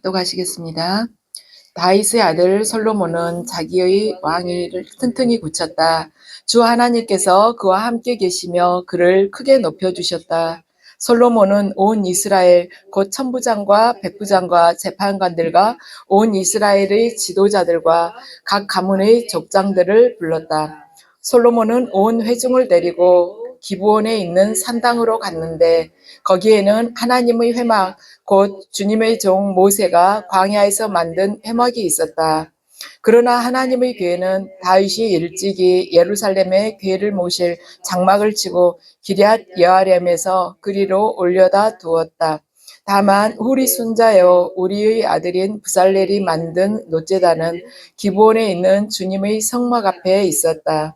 또 가시겠습니다. 다윗의 아들 솔로몬은 자기의 왕위를 튼튼히 굳혔다. 주 하나님께서 그와 함께 계시며 그를 크게 높여주셨다. 솔로몬은 온 이스라엘 곧 천부장과 백부장과 재판관들과 온 이스라엘의 지도자들과 각 가문의 족장들을 불렀다. 솔로몬은 온 회중을 데리고 기브온에 있는 산당으로 갔는데 거기에는 하나님의 회막 곧 주님의 종 모세가 광야에서 만든 회막이 있었다. 그러나 하나님의 괴는 다윗이 일찍이 예루살렘에 괴를 모실 장막을 치고 기럇 여아렘에서 그리로 올려다 두었다. 다만 후리 손자여 우리의 아들인 부살렐이 만든 노제단은 기브온에 있는 주님의 성막 앞에 있었다.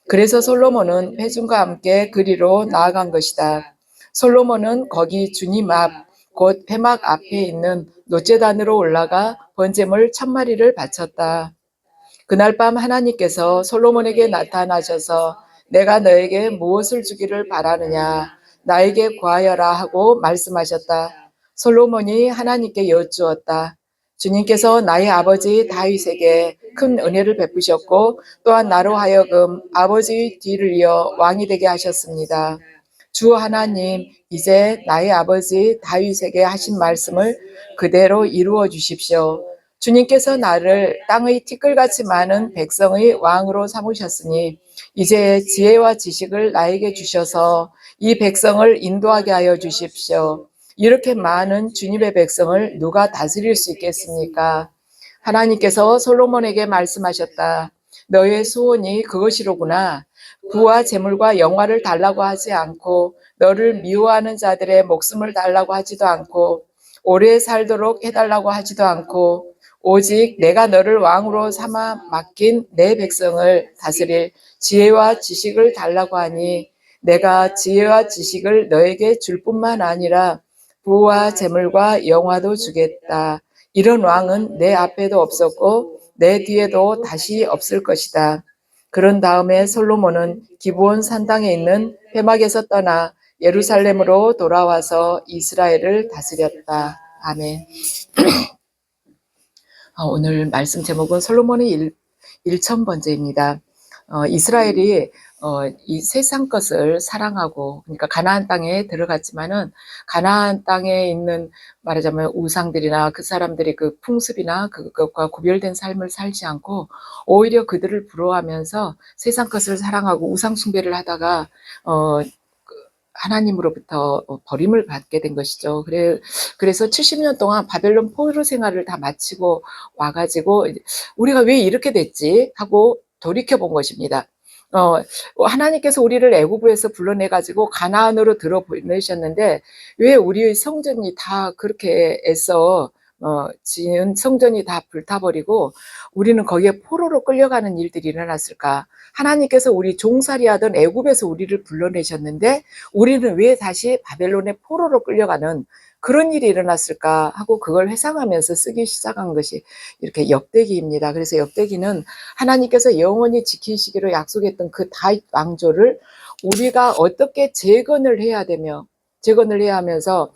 그래서 솔로몬은 회중과 함께 그리로 나아간 것이다. 솔로몬은 거기 주님 앞, 곧 회막 앞에 있는 노제단으로 올라가 번제물 1000마리를 바쳤다. 그날 밤 하나님께서 솔로몬에게 나타나셔서 내가 너에게 무엇을 주기를 바라느냐 나에게 구하여라 하고 말씀하셨다. 솔로몬이 하나님께 여쭈었다. 주님께서 나의 아버지 다윗에게 큰 은혜를 베푸셨고 또한 나로 하여금 아버지의 뒤를 이어 왕이 되게 하셨습니다. 주 하나님, 이제 나의 아버지 다윗에게 하신 말씀을 그대로 이루어 주십시오. 주님께서 나를 땅의 티끌같이 많은 백성의 왕으로 삼으셨으니 이제 지혜와 지식을 나에게 주셔서 이 백성을 인도하게 하여 주십시오. 이렇게 많은 주님의 백성을 누가 다스릴 수 있겠습니까? 하나님께서 솔로몬에게 말씀하셨다. 너의 소원이 그것이로구나. 부와 재물과 영화를 달라고 하지 않고 너를 미워하는 자들의 목숨을 달라고 하지도 않고 오래 살도록 해달라고 하지도 않고 오직 내가 너를 왕으로 삼아 맡긴 내 백성을 다스릴 지혜와 지식을 달라고 하니 내가 지혜와 지식을 너에게 줄 뿐만 아니라 부와 재물과 영화도 주겠다. 이런 왕은 내 앞에도 없었고 내 뒤에도 다시 없을 것이다. 그런 다음에 솔로몬은 기브온 산당에 있는 회막에서 떠나 예루살렘으로 돌아와서 이스라엘을 다스렸다. 아멘. 오늘 말씀 제목은 솔로몬의 1000번째입니다. 이스라엘이 이 세상 것을 사랑하고 그러니까 가나안 땅에 들어갔지만은 가나안 땅에 있는 말하자면 우상들이나 그 사람들이 그 풍습이나 그것과 구별된 삶을 살지 않고 오히려 그들을 부러워하면서 세상 것을 사랑하고 우상 숭배를 하다가 하나님으로부터 버림을 받게 된 것이죠. 그래서 70년 동안 바벨론 포로 생활을 다 마치고 와가지고 우리가 왜 이렇게 됐지 하고 돌이켜 본 것입니다. 하나님께서 우리를 애굽에서 불러내가지고 가나안으로 들어보내셨는데 왜 우리의 성전이 다 그렇게 애써 지은 성전이 다 불타버리고 우리는 거기에 포로로 끌려가는 일들이 일어났을까? 하나님께서 우리 종살이하던 애굽에서 우리를 불러내셨는데 우리는 왜 다시 바벨론의 포로로 끌려가는 그런 일이 일어났을까 하고 그걸 회상하면서 쓰기 시작한 것이 이렇게 역대기입니다. 그래서 역대기는 하나님께서 영원히 지키시기로 약속했던 그 다윗 왕조를 우리가 어떻게 재건을 해야 되며 재건을 해야 하면서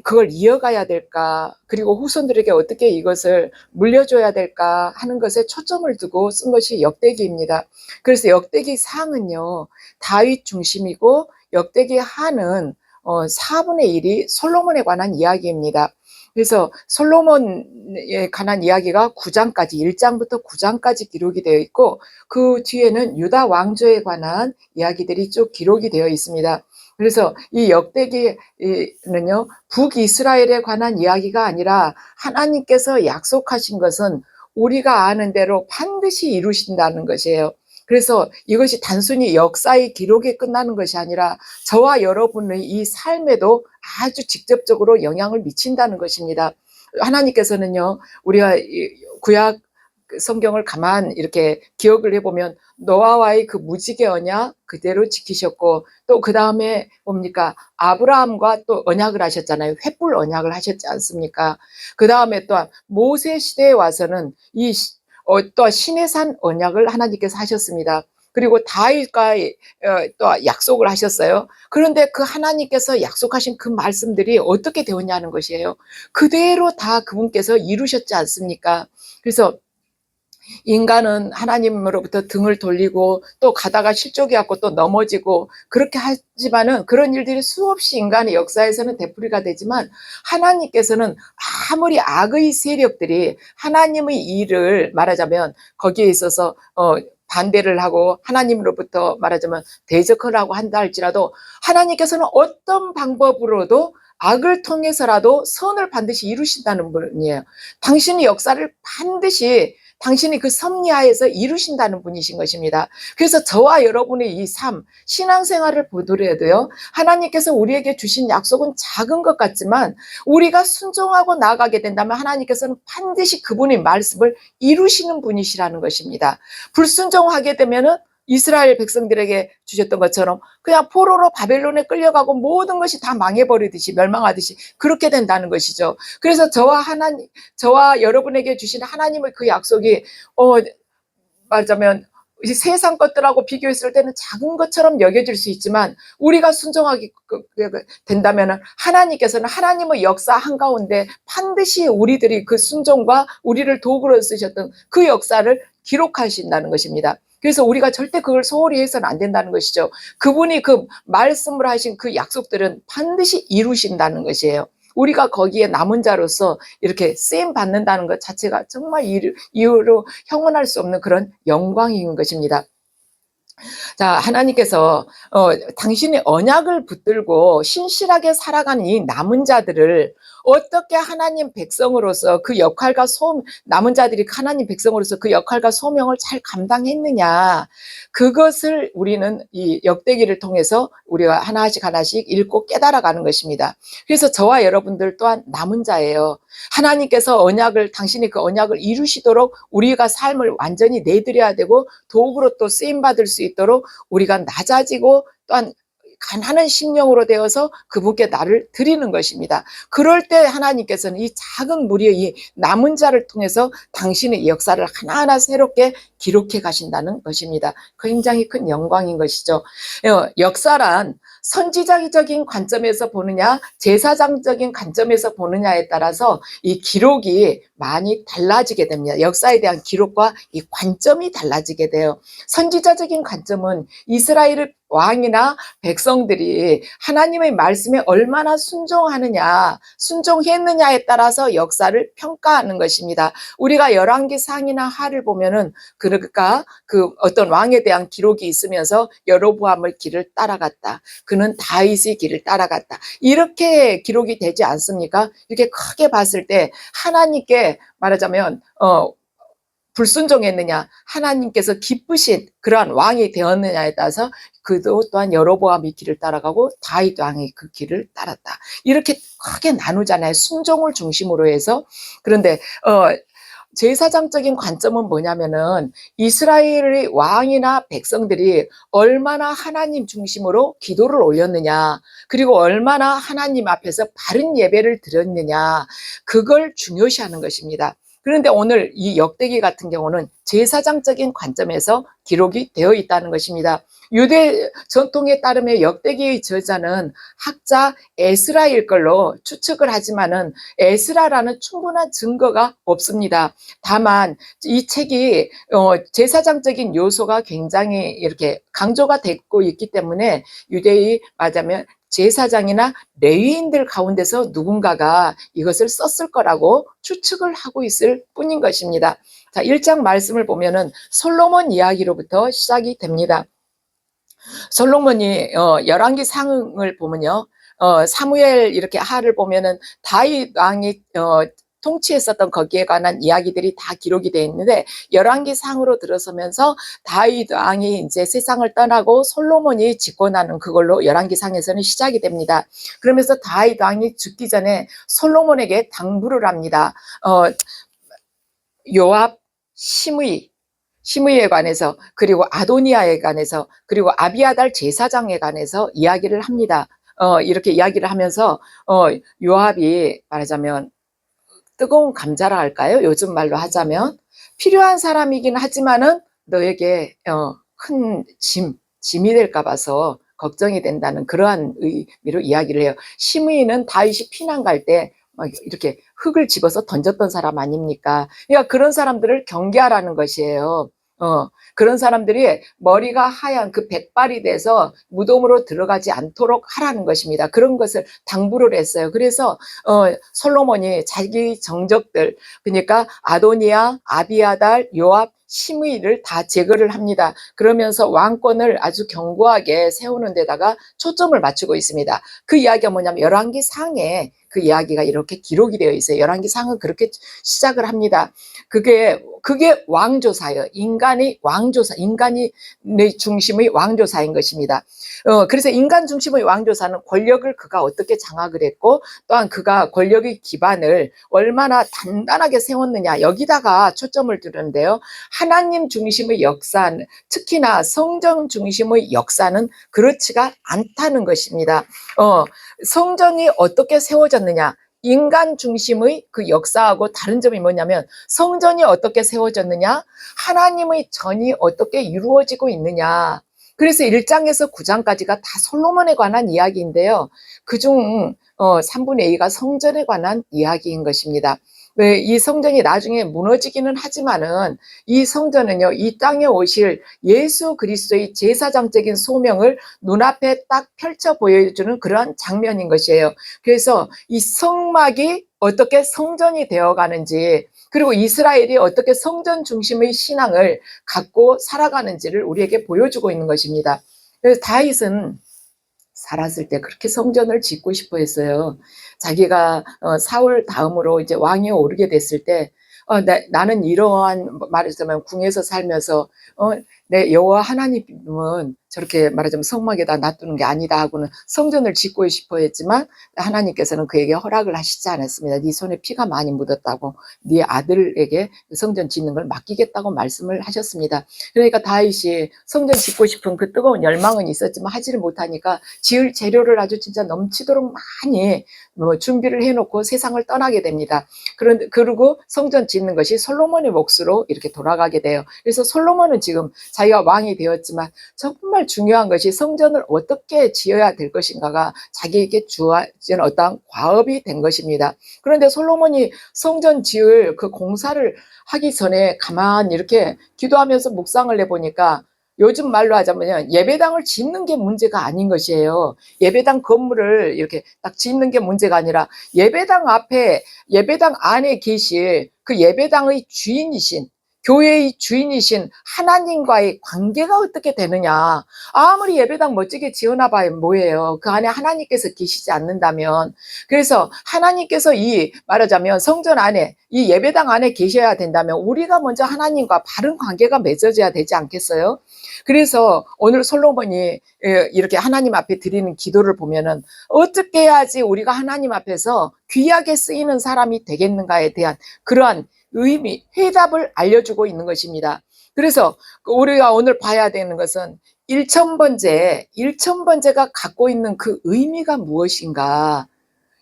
그걸 이어가야 될까 그리고 후손들에게 어떻게 이것을 물려줘야 될까 하는 것에 초점을 두고 쓴 것이 역대기입니다. 그래서 역대기 상은요 다윗 중심이고 역대기 하는 4분의 1이 솔로몬에 관한 이야기입니다. 그래서 솔로몬에 관한 이야기가 9장까지 1장부터 9장까지 기록이 되어 있고 그 뒤에는 유다 왕조에 관한 이야기들이 쭉 기록이 되어 있습니다. 그래서 이 역대기는요 북이스라엘에 관한 이야기가 아니라 하나님께서 약속하신 것은 우리가 아는 대로 반드시 이루신다는 것이에요. 그래서 이것이 단순히 역사의 기록에 끝나는 것이 아니라 저와 여러분의 이 삶에도 아주 직접적으로 영향을 미친다는 것입니다. 하나님께서는요, 우리가 구약 성경을 가만 이렇게 기억을 해보면 노아와의 그 무지개 언약 그대로 지키셨고 또 그 다음에 뭡니까 아브라함과 또 언약을 하셨잖아요. 횃불 언약을 하셨지 않습니까? 그 다음에 또 모세 시대에 와서는 또 신의 산 언약을 하나님께서 하셨습니다. 그리고 다윗과 또 약속을 하셨어요. 그런데 그 하나님께서 약속하신 그 말씀들이 어떻게 되었냐는 것이에요. 그대로 다 그분께서 이루셨지 않습니까? 그래서 인간은 하나님으로부터 등을 돌리고 또 가다가 실족이 갖고 또 넘어지고 그렇게 하지만은 그런 일들이 수없이 인간의 역사에서는 되풀이가 되지만 하나님께서는 아무리 악의 세력들이 하나님의 일을 말하자면 거기에 있어서 반대를 하고 하나님으로부터 말하자면 대적하라고 한다 할지라도 하나님께서는 어떤 방법으로도 악을 통해서라도 선을 반드시 이루신다는 분이에요. 당신의 역사를 반드시 당신이 그 섭리하에서 이루신다는 분이신 것입니다. 그래서 저와 여러분의 이 삶, 신앙생활을 보더라도요, 하나님께서 우리에게 주신 약속은 작은 것 같지만 우리가 순종하고 나아가게 된다면 하나님께서는 반드시 그분의 말씀을 이루시는 분이시라는 것입니다. 불순종하게 되면은 이스라엘 백성들에게 주셨던 것처럼 그냥 포로로 바벨론에 끌려가고 모든 것이 다 망해버리듯이 멸망하듯이 그렇게 된다는 것이죠. 그래서 저와 여러분에게 주신 하나님의 그 약속이 말하자면 세상 것들하고 비교했을 때는 작은 것처럼 여겨질 수 있지만 우리가 순종하게 된다면 하나님께서는 하나님의 역사 한가운데 반드시 우리들이 그 순종과 우리를 도구로 쓰셨던 그 역사를 기록하신다는 것입니다. 그래서 우리가 절대 그걸 소홀히 해서는 안 된다는 것이죠. 그분이 그 말씀을 하신 그 약속들은 반드시 이루신다는 것이에요. 우리가 거기에 남은 자로서 이렇게 쓰임 받는다는 것 자체가 정말 이유로 형언할 수 없는 그런 영광인 것입니다. 자, 하나님께서 당신의 언약을 붙들고 신실하게 살아가는 이 남은 자들을 어떻게 하나님 백성으로서 그 역할과 남은 자들이 하나님 백성으로서 그 역할과 소명을 잘 감당했느냐, 그것을 우리는 이 역대기를 통해서 우리가 하나씩 읽고 깨달아가는 것입니다. 그래서 저와 여러분들 또한 남은 자예요. 하나님께서 당신이 그 언약을 이루시도록 우리가 삶을 완전히 내드려야 되고 도구로 또 쓰임받을 수 있도록 우리가 낮아지고 또한 가난한 심령으로 되어서 그분께 나를 드리는 것입니다. 그럴 때 하나님께서는 이 작은 무리의 이 남은 자를 통해서 당신의 역사를 하나하나 새롭게 기록해 가신다는 것입니다. 굉장히 큰 영광인 것이죠. 역사란 선지자적인 관점에서 보느냐 제사장적인 관점에서 보느냐에 따라서 이 기록이 많이 달라지게 됩니다. 역사에 대한 기록과 이 관점이 달라지게 돼요. 선지자적인 관점은 이스라엘의 왕이나 백성들이 하나님의 말씀에 얼마나 순종했느냐에 따라서 역사를 평가하는 것입니다. 우리가 열왕기 상이나 하를 보면은 그러니까 그 어떤 왕에 대한 기록이 있으면서 여로보암의 길을 따라갔다. 그는 다윗의 길을 따라갔다. 이렇게 기록이 되지 않습니까? 이렇게 크게 봤을 때 하나님께 말하자면 불순종했느냐, 하나님께서 기쁘신 그러한 왕이 되었느냐에 따라서 그도 또한 여로보암의 길을 따라가고 다윗 왕이 그 길을 따랐다. 이렇게 크게 나누잖아요. 순종을 중심으로 해서. 그런데 제사장적인 관점은 뭐냐면은 이스라엘의 왕이나 백성들이 얼마나 하나님 중심으로 기도를 올렸느냐, 그리고 얼마나 하나님 앞에서 바른 예배를 드렸느냐, 그걸 중요시하는 것입니다. 그런데 오늘 이 역대기 같은 경우는 제사장적인 관점에서 기록이 되어 있다는 것입니다. 유대 전통에 따르면 역대기의 저자는 학자 에스라일 걸로 추측을 하지만은 에스라라는 충분한 증거가 없습니다. 다만 이 책이 제사장적인 요소가 굉장히 이렇게 강조가 되고 있기 때문에 유대의 말하자면 제사장이나 레위인들 가운데서 누군가가 이것을 썼을 거라고 추측을 하고 있을 뿐인 것입니다. 자, 1장 말씀을 보면은 솔로몬 이야기로부터 시작이 됩니다. 솔로몬이 열왕기 상을 보면요, 사무엘 이렇게 하를 보면은 다윗 왕이 통치했었던 거기에 관한 이야기들이 다 기록이 되어 있는데 열왕기 상으로 들어서면서 다윗 왕이 이제 세상을 떠나고 솔로몬이 집권하는 그걸로 열왕기 상에서는 시작이 됩니다. 그러면서 다윗 왕이 죽기 전에 솔로몬에게 당부를 합니다. 요압, 시므이에 관해서, 그리고 아도니아에 관해서, 그리고 아비아달 제사장에 관해서 이야기를 합니다. 이렇게 이야기를 하면서 요압이 말하자면 뜨거운 감자라 할까요? 요즘 말로 하자면 필요한 사람이긴 하지만은 너에게 큰 짐이 될까 봐서 걱정이 된다는 그러한 의미로 이야기를 해요. 시므이는 다윗이 피난 갈 때 막 이렇게 흙을 집어서 던졌던 사람 아닙니까? 그러니까 그런 사람들을 경계하라는 것이에요. 그런 사람들이 머리가 하얀 그 백발이 돼서 무덤으로 들어가지 않도록 하라는 것입니다. 그런 것을 당부를 했어요. 그래서 솔로몬이 자기 정적들, 그러니까 아도니아, 아비아달, 요압, 시므이를 다 제거를 합니다. 그러면서 왕권을 아주 견고하게 세우는 데다가 초점을 맞추고 있습니다. 그 이야기가 뭐냐면 열왕기 상에 그 이야기가 이렇게 기록이 되어 있어요. 열왕기 상은 그렇게 시작을 합니다. 그게 왕조사예요. 인간의 왕조사, 인간이 중심의 왕조사인 것입니다. 그래서 인간 중심의 왕조사는 권력을 그가 어떻게 장악을 했고, 또한 그가 권력의 기반을 얼마나 단단하게 세웠느냐, 여기다가 초점을 두는데요. 하나님 중심의 역사는, 특히나 성전 중심의 역사는 그렇지가 않다는 것입니다. 성전이 어떻게 세워졌느냐, 인간 중심의 그 역사하고 다른 점이 뭐냐면, 성전이 어떻게 세워졌느냐, 하나님의 전이 어떻게 이루어지고 있느냐. 그래서 1장에서 9장까지가 다 솔로몬에 관한 이야기인데요. 그중 3분의 2가 성전에 관한 이야기인 것입니다. 이 성전이 나중에 무너지기는 하지만은 이 성전은요, 이 땅에 오실 예수 그리스도의 제사장적인 소명을 눈앞에 딱 펼쳐 보여주는 그러한 장면인 것이에요. 그래서 이 성막이 어떻게 성전이 되어 가는지, 그리고 이스라엘이 어떻게 성전 중심의 신앙을 갖고 살아가는지를 우리에게 보여주고 있는 것입니다. 그래서 다윗은 살았을 때 그렇게 성전을 짓고 싶어 했어요. 자기가 사울 다음으로 이제 왕위에 오르게 됐을 때 나는 이러한, 말하자면 궁에서 살면서 내 여호와 하나님은 저렇게 말하자면 성막에다 놔두는 게 아니다 하고는 성전을 짓고 싶어 했지만 하나님께서는 그에게 허락을 하시지 않았습니다. 네 손에 피가 많이 묻었다고 네 아들에게 성전 짓는 걸 맡기겠다고 말씀을 하셨습니다. 그러니까 다윗이 성전 짓고 싶은 그 뜨거운 열망은 있었지만 하지를 못하니까 지을 재료를 아주 진짜 넘치도록 많이 준비를 해놓고 세상을 떠나게 됩니다. 그리고 성전 짓는 것이 솔로몬의 몫으로 이렇게 돌아가게 돼요. 그래서 솔로몬은 지금 자기가 왕이 되었지만 정말 중요한 것이 성전을 어떻게 지어야 될 것인가가 자기에게 주어진 어떤 과업이 된 것입니다. 그런데 솔로몬이 성전 지을 그 공사를 하기 전에 가만히 이렇게 기도하면서 묵상을 해보니까 요즘 말로 하자면 예배당을 짓는 게 문제가 아닌 것이에요. 예배당 건물을 이렇게 딱 짓는 게 문제가 아니라 예배당 앞에, 예배당 안에 계실 그 예배당의 주인이신, 교회의 주인이신 하나님과의 관계가 어떻게 되느냐. 아무리 예배당 멋지게 지어놔봐야 뭐예요. 그 안에 하나님께서 계시지 않는다면. 그래서 하나님께서 말하자면 성전 안에, 이 예배당 안에 계셔야 된다면 우리가 먼저 하나님과 바른 관계가 맺어져야 되지 않겠어요? 그래서 오늘 솔로몬이 이렇게 하나님 앞에 드리는 기도를 보면은 어떻게 해야지 우리가 하나님 앞에서 귀하게 쓰이는 사람이 되겠는가에 대한 그러한 의미, 해답을 알려주고 있는 것입니다. 그래서 우리가 오늘 봐야 되는 것은 일천번제가 갖고 있는 그 의미가 무엇인가,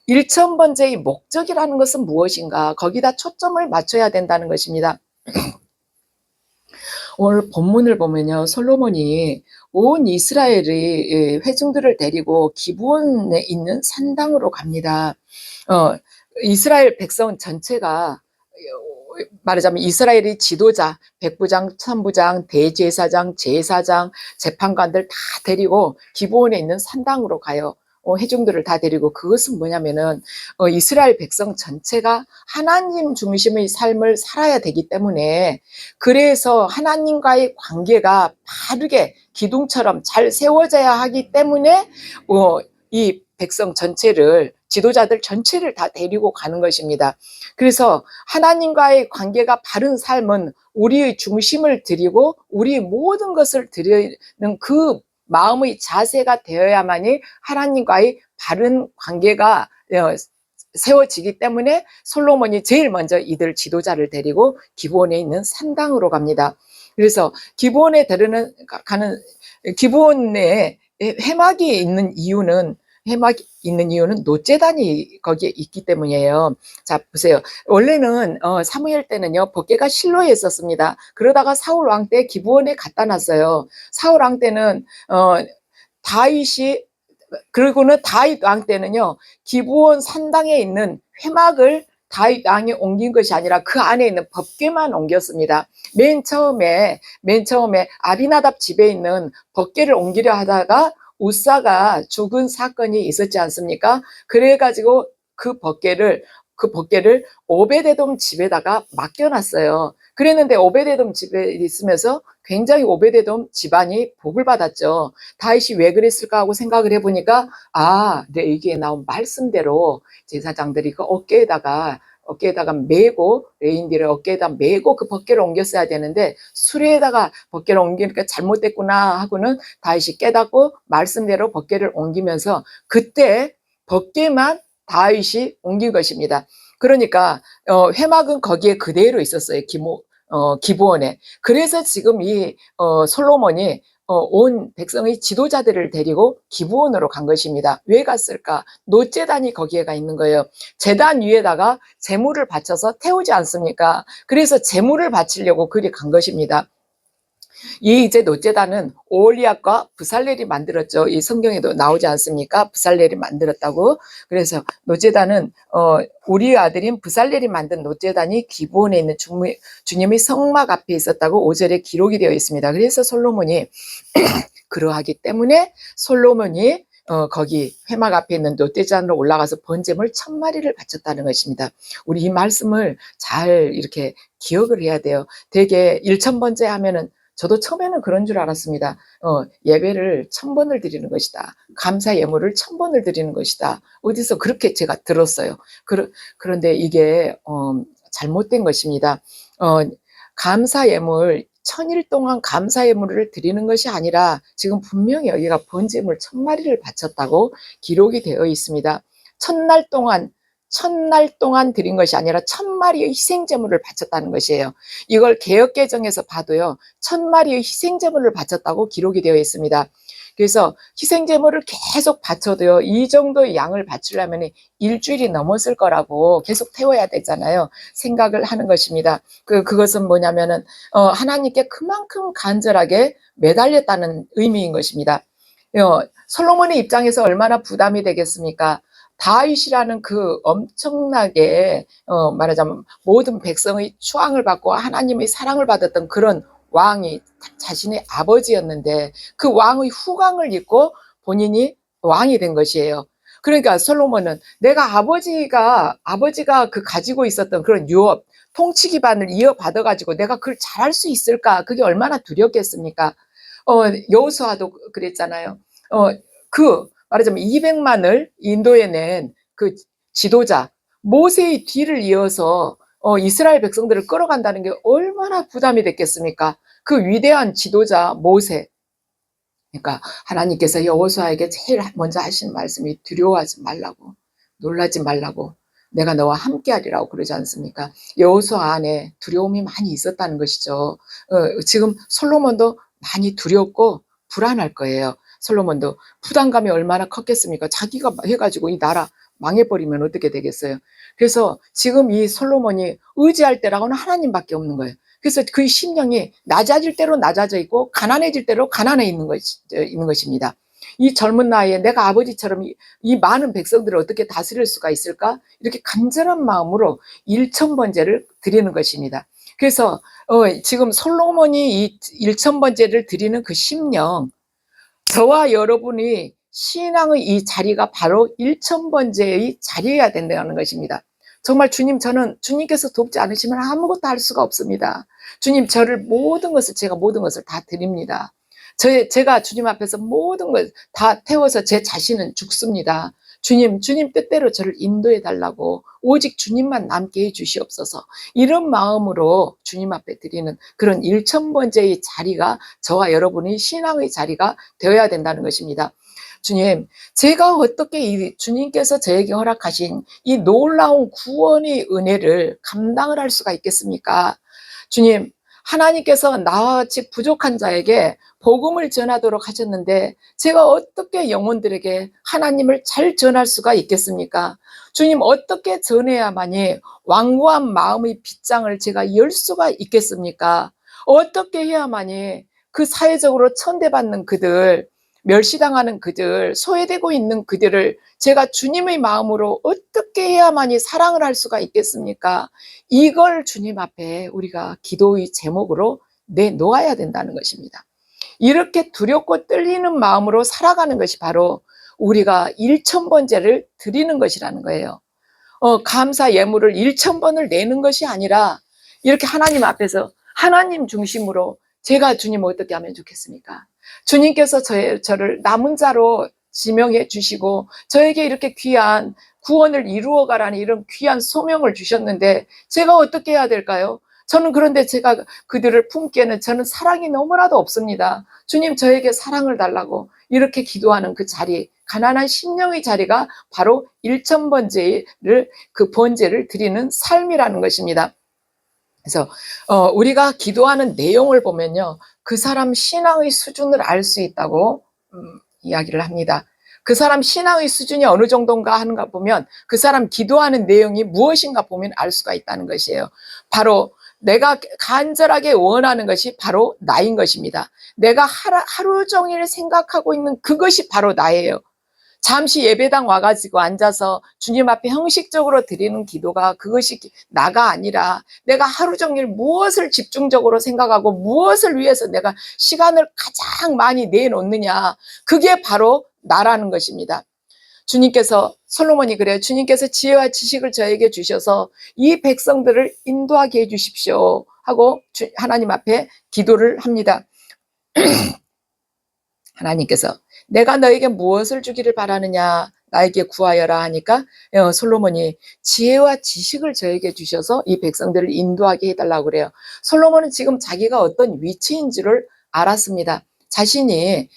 일천번제의 목적이라는 것은 무엇인가, 거기다 초점을 맞춰야 된다는 것입니다. 오늘 본문을 보면요, 솔로몬이 온 이스라엘의 회중들을 데리고 기브온에 있는 산당으로 갑니다. 이스라엘 백성 전체가, 말하자면 이스라엘의 지도자, 백부장, 천부장, 대제사장, 제사장, 재판관들 다 데리고 기브온에 있는 산당으로 가요. 회중들을 다 데리고. 그것은 뭐냐면은 이스라엘 백성 전체가 하나님 중심의 삶을 살아야 되기 때문에, 그래서 하나님과의 관계가 바르게 기둥처럼 잘 세워져야 하기 때문에 이 백성 전체를, 지도자들 전체를 다 데리고 가는 것입니다. 그래서 하나님과의 관계가 바른 삶은 우리의 중심을 드리고 우리 모든 것을 드리는 그 마음의 자세가 되어야만이 하나님과의 바른 관계가 세워지기 때문에 솔로몬이 제일 먼저 이들 지도자를 데리고 기브온에 있는 산당으로 갑니다. 그래서 기브온에 가는 기브온에 회막이 있는 이유는, 회막이 있는 이유는 노제단이 거기에 있기 때문이에요. 자, 보세요. 원래는 사무엘 때는요, 법궤가 실로에 있었습니다. 그러다가 사울 왕 때 기브온에 갖다 놨어요. 사울 왕 때는 다윗이, 그리고는 다윗 왕 때는요, 기브온 산당에 있는 회막을 다윗 왕이 옮긴 것이 아니라 그 안에 있는 법궤만 옮겼습니다. 맨 처음에 아비나답 집에 있는 법궤를 옮기려 하다가 우사가 죽은 사건이 있었지 않습니까? 그래가지고 그 법궤를 오베데돔 집에다가 맡겨놨어요. 그랬는데 오베데돔 집에 있으면서 굉장히 오베데돔 집안이 복을 받았죠. 다윗이 왜 그랬을까 하고 생각을 해보니까, 여기에 나온 말씀대로 제사장들이 그 어깨에다가 메고, 레인디를 어깨에다 메고 그 법궤를 옮겼어야 되는데 수레에다가 법궤를 옮기니까 잘못됐구나 하고는 다윗이 깨닫고 말씀대로 법궤를 옮기면서 그때 법궤만 다윗이 옮긴 것입니다. 그러니까 회막은 거기에 그대로 있었어요. 기브온에. 그래서 지금 이 솔로몬이 온 백성의 지도자들을 데리고 기브온으로 간 것입니다. 왜 갔을까? 노제단이 거기에 가 있는 거예요. 제단 위에다가 제물을 바쳐서 태우지 않습니까? 그래서 제물을 바치려고 그리 간 것입니다. 이 이제 노제단은 오홀리압과 브살렐이 만들었죠. 이 성경에도 나오지 않습니까? 브살렐이 만들었다고. 그래서 노제단은 우리의 아들인 브살렐이 만든 노제단이 기브온에 있는 주님의 성막 앞에 있었다고 5절에 기록이 되어 있습니다. 그래서 솔로몬이 그러하기 때문에 솔로몬이 거기 회막 앞에 있는 노제단으로 올라가서 번제물 1000마리를 바쳤다는 것입니다. 우리 이 말씀을 잘 이렇게 기억을 해야 돼요. 되게 1000번째 하면은 저도 처음에는 그런 줄 알았습니다. 예배를 1000번을 드리는 것이다. 감사 예물을 1000번을 드리는 것이다. 어디서 그렇게 제가 들었어요. 그런데 이게 잘못된 것입니다. 감사 예물 1000일 동안 감사 예물을 드리는 것이 아니라 지금 분명히 여기가 번제물 1000마리를 바쳤다고 기록이 되어 있습니다. 첫날 동안 드린 것이 아니라 1000마리의 희생제물을 바쳤다는 것이에요. 이걸 개역개정에서 봐도요, 1000마리의 희생제물을 바쳤다고 기록이 되어 있습니다. 그래서 희생제물을 계속 바쳐도요, 이 정도의 양을 바치려면 일주일이 넘었을 거라고 계속 태워야 되잖아요. 생각을 하는 것입니다. 그것은 뭐냐면은 하나님께 그만큼 간절하게 매달렸다는 의미인 것입니다. 솔로몬의 입장에서 얼마나 부담이 되겠습니까? 다윗이라는 그 엄청나게 말하자면 모든 백성의 추앙을 받고 하나님의 사랑을 받았던 그런 왕이 자신의 아버지였는데 그 왕의 후광을 입고 본인이 왕이 된 것이에요. 그러니까 솔로몬은 내가 아버지가 그 가지고 있었던 그런 유업, 통치 기반을 이어받아 가지고 내가 그걸 잘할 수 있을까? 그게 얼마나 두렵겠습니까? 여호수아도 그랬잖아요. 말하자면 200만을 인도에 낸 그 지도자 모세의 뒤를 이어서 이스라엘 백성들을 끌어간다는 게 얼마나 부담이 됐겠습니까? 그 위대한 지도자 모세. 그러니까 하나님께서 여호수아에게 제일 먼저 하신 말씀이 두려워하지 말라고, 놀라지 말라고, 내가 너와 함께하리라고 그러지 않습니까? 여호수아 안에 두려움이 많이 있었다는 것이죠. 지금 솔로몬도 많이 두렵고 불안할 거예요. 솔로몬도 부담감이 얼마나 컸겠습니까? 자기가 해가지고 이 나라 망해버리면 어떻게 되겠어요? 그래서 지금 이 솔로몬이 의지할 때라고는 하나님밖에 없는 거예요. 그래서 그 심령이 낮아질 대로 낮아져 있고 가난해질 대로 가난해 있는 것입니다. 이 젊은 나이에 내가 아버지처럼 이 많은 백성들을 어떻게 다스릴 수가 있을까? 이렇게 간절한 마음으로 1000번제를 드리는 것입니다. 그래서 지금 솔로몬이 이 1000번제를 드리는 그 심령, 저와 여러분이 신앙의 이 자리가 바로 1000번제의 자리여야 된다는 것입니다. 정말 저는 주님께서 돕지 않으시면 아무것도 할 수가 없습니다. 주님, 제가 모든 것을 다 드립니다. 제가 주님 앞에서 모든 걸 다 태워서 제 자신은 죽습니다. 주님 뜻대로 저를 인도해 달라고, 오직 주님만 남게 해 주시옵소서. 이런 마음으로 주님 앞에 드리는 그런 1000번제의 자리가 저와 여러분의 신앙의 자리가 되어야 된다는 것입니다. 주님, 제가 어떻게 주님께서 저에게 허락하신 이 놀라운 구원의 은혜를 감당을 할 수가 있겠습니까? 주님, 하나님께서 나와 같이 부족한 자에게 복음을 전하도록 하셨는데 제가 어떻게 영혼들에게 하나님을 잘 전할 수가 있겠습니까? 주님, 어떻게 전해야만이 완고한 마음의 빗장을 제가 열 수가 있겠습니까? 어떻게 해야만이 그 사회적으로 천대받는 그들, 멸시당하는 그들, 소외되고 있는 그들을 제가 주님의 마음으로 어떻게 해야만이 사랑을 할 수가 있겠습니까? 이걸 주님 앞에 우리가 기도의 제목으로 내놓아야 된다는 것입니다. 이렇게 두렵고 떨리는 마음으로 살아가는 것이 바로 우리가 1000번제를 드리는 것이라는 거예요. 감사 예물을 1000번을 내는 것이 아니라 이렇게 하나님 앞에서 하나님 중심으로 제가 주님 어떻게 하면 좋겠습니까? 주님께서 저를 남은 자로 지명해 주시고 저에게 이렇게 귀한 구원을 이루어 가라는 이런 귀한 소명을 주셨는데 제가 어떻게 해야 될까요? 저는 그런데 제가 그들을 품기에는 저는 사랑이 너무나도 없습니다. 주님, 저에게 사랑을 달라고 이렇게 기도하는 그 자리, 가난한 심령의 자리가 바로 1000번제를 그 번제를 드리는 삶이라는 것입니다. 그래서 우리가 기도하는 내용을 보면요, 그 사람 신앙의 수준을 알 수 있다고 이야기를 합니다. 그 사람 신앙의 수준이 어느 정도인가 하는가 보면 그 사람 기도하는 내용이 무엇인가 보면 알 수가 있다는 것이에요. 바로 내가 간절하게 원하는 것이 바로 나인 것입니다. 내가 하루 종일 생각하고 있는 그것이 바로 나예요. 잠시 예배당 와가지고 앉아서 주님 앞에 형식적으로 드리는 기도가 그것이 나가 아니라 내가 하루 종일 무엇을 집중적으로 생각하고 무엇을 위해서 내가 시간을 가장 많이 내놓느냐, 그게 바로 나라는 것입니다. 주님께서, 솔로몬이 그래요. 주님께서 지혜와 지식을 저에게 주셔서 이 백성들을 인도하게 해주십시오 하고 하나님 앞에 기도를 합니다. 하나님께서 내가 너에게 무엇을 주기를 바라느냐, 나에게 구하여라 하니까 솔로몬이 지혜와 지식을 저에게 주셔서 이 백성들을 인도하게 해달라고 그래요. 솔로몬은 지금 자기가 어떤 위치인지를 알았습니다. 자신이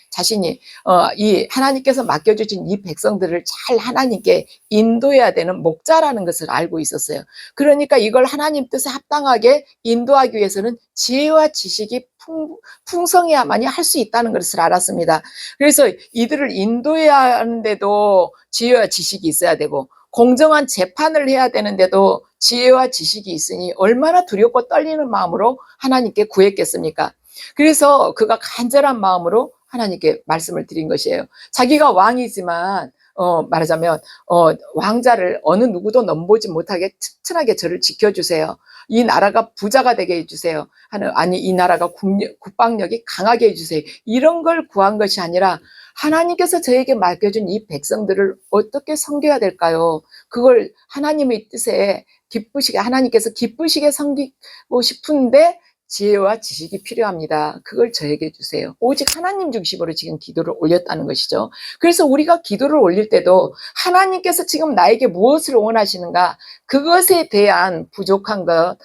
이 하나님께서 맡겨주신 이 백성들을 잘 하나님께 인도해야 되는 목자라는 것을 알고 있었어요. 그러니까 이걸 하나님 뜻에 합당하게 인도하기 위해서는 지혜와 지식이 풍성해야만이 할 수 있다는 것을 알았습니다. 그래서 이들을 인도해야 하는데도 지혜와 지식이 있어야 되고, 공정한 재판을 해야 되는데도 지혜와 지식이 있으니 얼마나 두렵고 떨리는 마음으로 하나님께 구했겠습니까? 그래서 그가 간절한 마음으로 하나님께 말씀을 드린 것이에요. 자기가 왕이지만 말하자면 왕자를 어느 누구도 넘보지 못하게 튼튼하게 저를 지켜주세요. 이 나라가 부자가 되게 해주세요. 아니 이 나라가 국방력이 강하게 해주세요. 이런 걸 구한 것이 아니라 하나님께서 저에게 맡겨준 이 백성들을 어떻게 섬겨야 될까요? 그걸 하나님의 뜻에 기쁘시게, 하나님께서 기쁘시게 섬기고 싶은데 지혜와 지식이 필요합니다. 그걸 저에게 주세요. 오직 하나님 중심으로 지금 기도를 올렸다는 것이죠. 그래서 우리가 기도를 올릴 때도 하나님께서 지금 나에게 무엇을 원하시는가, 그것에 대한 부족한 것,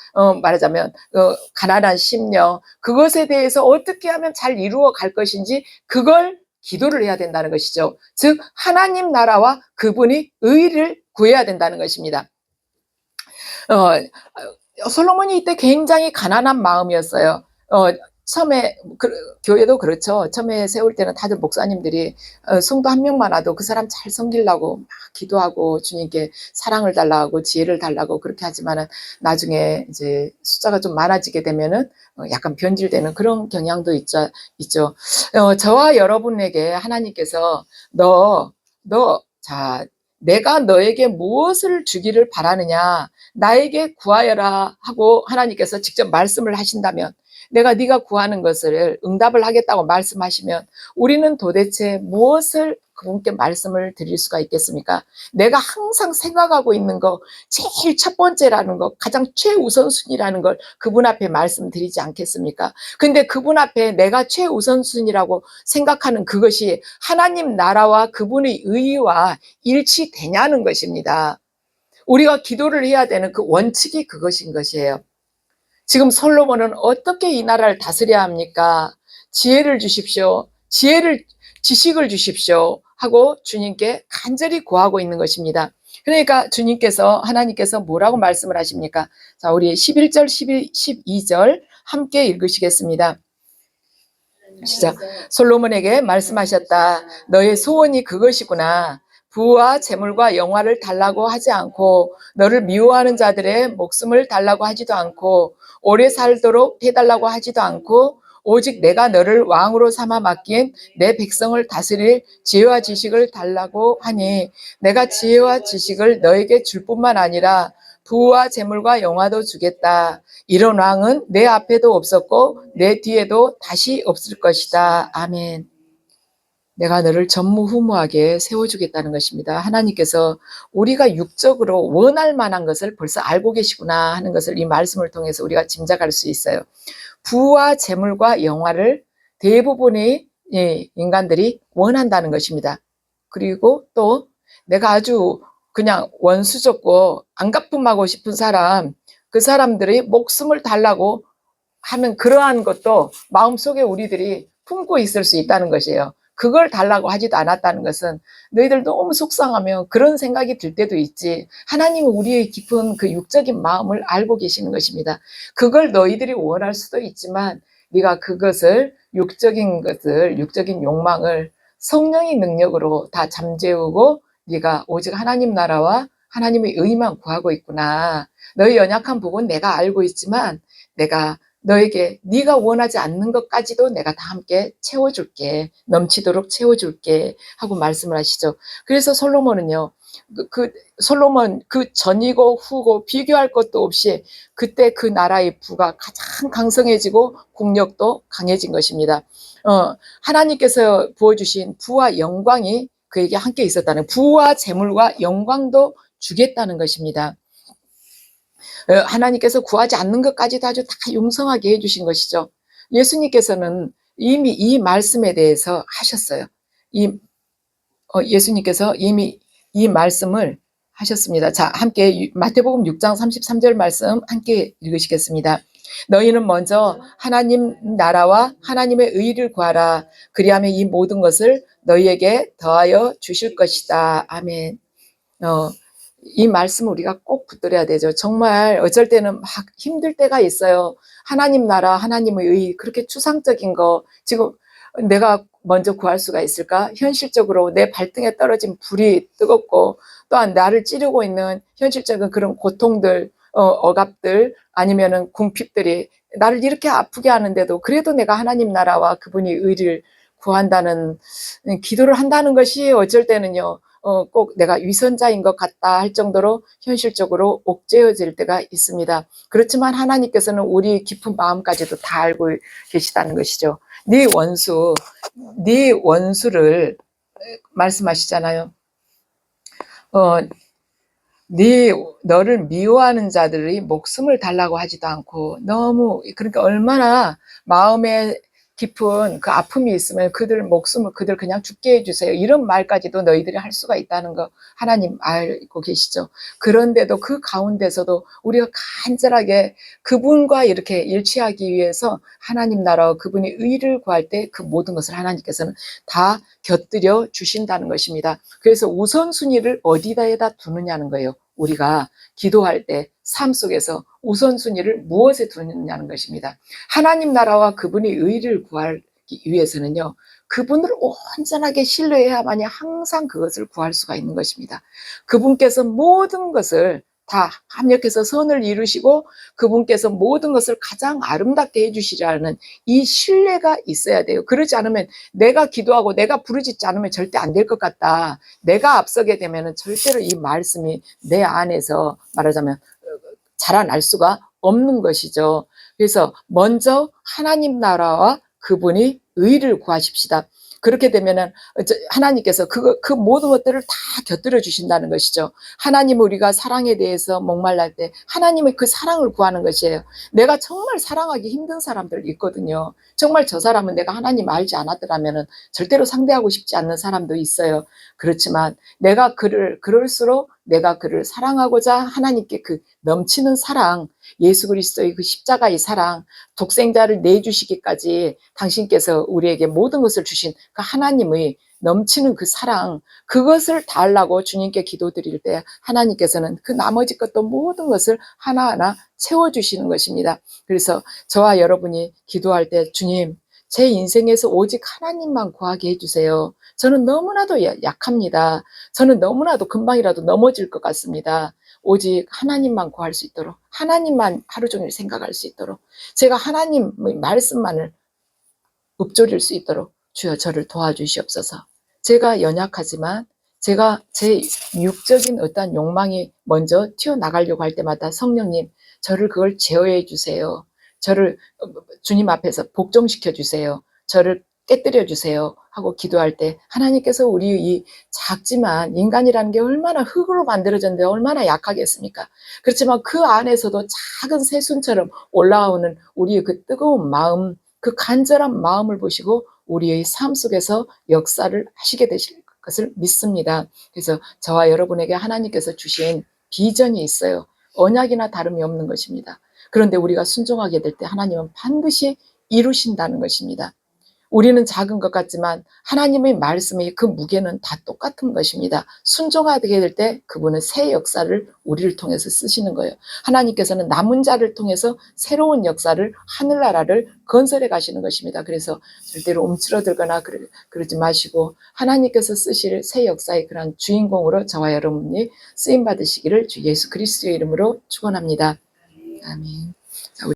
말하자면 가난한 심령, 그것에 대해서 어떻게 하면 잘 이루어 갈 것인지 그걸 기도를 해야 된다는 것이죠. 즉 하나님 나라와 그분이 의를 구해야 된다는 것입니다. 솔로몬이 이때 굉장히 가난한 마음이었어요. 처음에 교회도 그렇죠. 처음에 세울 때는 다들 목사님들이 성도 한 명만 와도 그 사람 잘 섬기려고 막 기도하고 주님께 사랑을 달라고 지혜를 달라고 그렇게 하지만은 나중에 이제 숫자가 좀 많아지게 되면은 약간 변질되는 그런 경향도 있죠. 저와 여러분에게 하나님께서 자, 내가 너에게 무엇을 주기를 바라느냐, 나에게 구하여라 하고 하나님께서 직접 말씀을 하신다면, 내가 네가 구하는 것을 응답을 하겠다고 말씀하시면 우리는 도대체 무엇을 그분께 말씀을 드릴 수가 있겠습니까? 내가 항상 생각하고 있는 거, 제일 첫 번째라는 거, 가장 최우선순위라는 걸 그분 앞에 말씀드리지 않겠습니까? 근데 그분 앞에 내가 최우선순위라고 생각하는 그것이 하나님 나라와 그분의 의와 일치되냐는 것입니다. 우리가 기도를 해야 되는 그 원칙이 그것인 것이에요. 지금 솔로몬은 어떻게 이 나라를 다스려야 합니까? 지혜를 주십시오. 지식을 주십시오. 하고 주님께 간절히 구하고 있는 것입니다. 그러니까 하나님께서 뭐라고 말씀을 하십니까? 자, 우리 11절, 12절 함께 읽으시겠습니다. 시작. 솔로몬에게 말씀하셨다. 너의 소원이 그것이구나. 부와 재물과 영화를 달라고 하지 않고 너를 미워하는 자들의 목숨을 달라고 하지도 않고 오래 살도록 해달라고 하지도 않고 오직 내가 너를 왕으로 삼아 맡긴 내 백성을 다스릴 지혜와 지식을 달라고 하니 내가 지혜와 지식을 너에게 줄 뿐만 아니라 부와 재물과 영화도 주겠다. 이런 왕은 내 앞에도 없었고 내 뒤에도 다시 없을 것이다. 아멘. 내가 너를 전무후무하게 세워주겠다는 것입니다. 하나님께서 우리가 육적으로 원할 만한 것을 벌써 알고 계시구나 하는 것을 이 말씀을 통해서 우리가 짐작할 수 있어요. 부와 재물과 영화를 대부분의 인간들이 원한다는 것입니다. 그리고 또 내가 아주 그냥 원수적고 안갚음하고 싶은 사람, 그 사람들이 목숨을 달라고 하는 그러한 것도 마음속에 우리들이 품고 있을 수 있다는 것이에요. 그걸 달라고 하지도 않았다는 것은 너희들 너무 속상하면 그런 생각이 들 때도 있지. 하나님은 우리의 깊은 그 육적인 마음을 알고 계시는 것입니다. 그걸 너희들이 원할 수도 있지만 네가 그것을 육적인 욕망을 성령의 능력으로 다 잠재우고 네가 오직 하나님 나라와 하나님의 의만 구하고 있구나. 너의 연약한 부분 내가 알고 있지만 내가 너에게 네가 원하지 않는 것까지도 내가 다 함께 채워줄게. 넘치도록 채워줄게 하고 말씀을 하시죠. 그래서 솔로몬은요. 솔로몬 그 전이고 후고 비교할 것도 없이 그때 그 나라의 부가 가장 강성해지고 국력도 강해진 것입니다. 하나님께서 부어주신 부와 영광이 그에게 함께 있었다는, 부와 재물과 영광도 주겠다는 것입니다. 하나님께서 구하지 않는 것까지도 아주 다 용성하게 해주신 것이죠. 예수님께서는 이미 이 말씀에 대해서 하셨어요. 예수님께서 이미 이 말씀을 하셨습니다. 자, 함께 마태복음 6장 33절 말씀 함께 읽으시겠습니다. 너희는 먼저 하나님 나라와 하나님의 의를 구하라. 그리하면 이 모든 것을 너희에게 더하여 주실 것이다. 아멘. 이 말씀을 우리가 꼭 붙들어야 되죠. 정말 어쩔 때는 막 힘들 때가 있어요. 하나님 나라, 하나님의 의, 그렇게 추상적인 거 지금 내가 먼저 구할 수가 있을까? 현실적으로 내 발등에 떨어진 불이 뜨겁고 또한 나를 찌르고 있는 현실적인 그런 고통들, 억압들 아니면은 궁핍들이 나를 이렇게 아프게 하는데도 그래도 내가 하나님 나라와 그분의 의를 구한다는 기도를 한다는 것이 어쩔 때는요. 꼭 내가 위선자인 것 같다 할 정도로 현실적으로 옥죄어질 때가 있습니다. 그렇지만 하나님께서는 우리 깊은 마음까지도 다 알고 계시다는 것이죠. 네 원수를 말씀하시잖아요. 너를 미워하는 자들이 목숨을 달라고 하지도 않고 너무 그러니까 얼마나 마음에 깊은 그 아픔이 있으면 그들 목숨을 그들 그냥 죽게 해주세요. 이런 말까지도 너희들이 할 수가 있다는 거 하나님 알고 계시죠. 그런데도 그 가운데서도 우리가 간절하게 그분과 이렇게 일치하기 위해서 하나님 나라와 그분의 의를 구할 때 그 모든 것을 하나님께서는 다 곁들여 주신다는 것입니다. 그래서 우선순위를 어디다에다 두느냐는 거예요. 우리가 기도할 때 삶 속에서 우선순위를 무엇에 두느냐는 것입니다. 하나님 나라와 그분의 의를 구하기 위해서는요. 그분을 온전하게 신뢰해야만이 항상 그것을 구할 수가 있는 것입니다. 그분께서 모든 것을 다 합력해서 선을 이루시고 그분께서 모든 것을 가장 아름답게 해주시라는 이 신뢰가 있어야 돼요. 그러지 않으면 내가 기도하고 내가 부르짖지 않으면 절대 안 될 것 같다. 내가 앞서게 되면 절대로 이 말씀이 내 안에서 말하자면 자라날 수가 없는 것이죠. 그래서 먼저 하나님 나라와 그분이 의를 구하십시다. 그렇게 되면은 하나님께서 그 모든 것들을 다 곁들여 주신다는 것이죠. 하나님 우리가 사랑에 대해서 목말랄 때 하나님의 그 사랑을 구하는 것이에요. 내가 정말 사랑하기 힘든 사람들 있거든요. 정말 저 사람은 내가 하나님 알지 않았더라면은 절대로 상대하고 싶지 않는 사람도 있어요. 그렇지만 내가 그럴수록 내가 그를 사랑하고자 하나님께 그 넘치는 사랑, 예수 그리스도의 그 십자가의 사랑, 독생자를 내주시기까지 당신께서 우리에게 모든 것을 주신 그 하나님의 넘치는 그 사랑, 그것을 달라고 주님께 기도드릴 때 하나님께서는 그 나머지 것도 모든 것을 하나하나 채워주시는 것입니다. 그래서 저와 여러분이 기도할 때 주님, 제 인생에서 오직 하나님만 구하게 해주세요. 저는 너무나도 약합니다. 저는 너무나도 금방이라도 넘어질 것 같습니다. 오직 하나님만 구할 수 있도록, 하나님만 하루 종일 생각할 수 있도록, 제가 하나님의 말씀만을 읊조릴 수 있도록 주여 저를 도와주시옵소서. 제가 연약하지만 제가 제 육적인 어떤 욕망이 먼저 튀어나가려고 할 때마다 성령님, 저를 그걸 제어해 주세요. 저를 주님 앞에서 복종시켜 주세요. 저를 깨뜨려 주세요 하고 기도할 때 하나님께서 우리 이 작지만, 인간이라는 게 얼마나 흙으로 만들어졌는데 얼마나 약하겠습니까? 그렇지만 그 안에서도 작은 새순처럼 올라오는 우리의 그 뜨거운 마음, 그 간절한 마음을 보시고 우리의 삶 속에서 역사를 하시게 되실 것을 믿습니다. 그래서 저와 여러분에게 하나님께서 주신 비전이 있어요. 언약이나 다름이 없는 것입니다. 그런데 우리가 순종하게 될 때 하나님은 반드시 이루신다는 것입니다. 우리는 작은 것 같지만 하나님의 말씀의 그 무게는 다 똑같은 것입니다. 순종하게 될 때 그분은 새 역사를 우리를 통해서 쓰시는 거예요. 하나님께서는 남은 자를 통해서 새로운 역사를, 하늘나라를 건설해 가시는 것입니다. 그래서 절대로 움츠러들거나 그러지 마시고 하나님께서 쓰실 새 역사의 그런 주인공으로 저와 여러분이 쓰임 받으시기를 주 예수 그리스도의 이름으로 축원합니다. 아멘.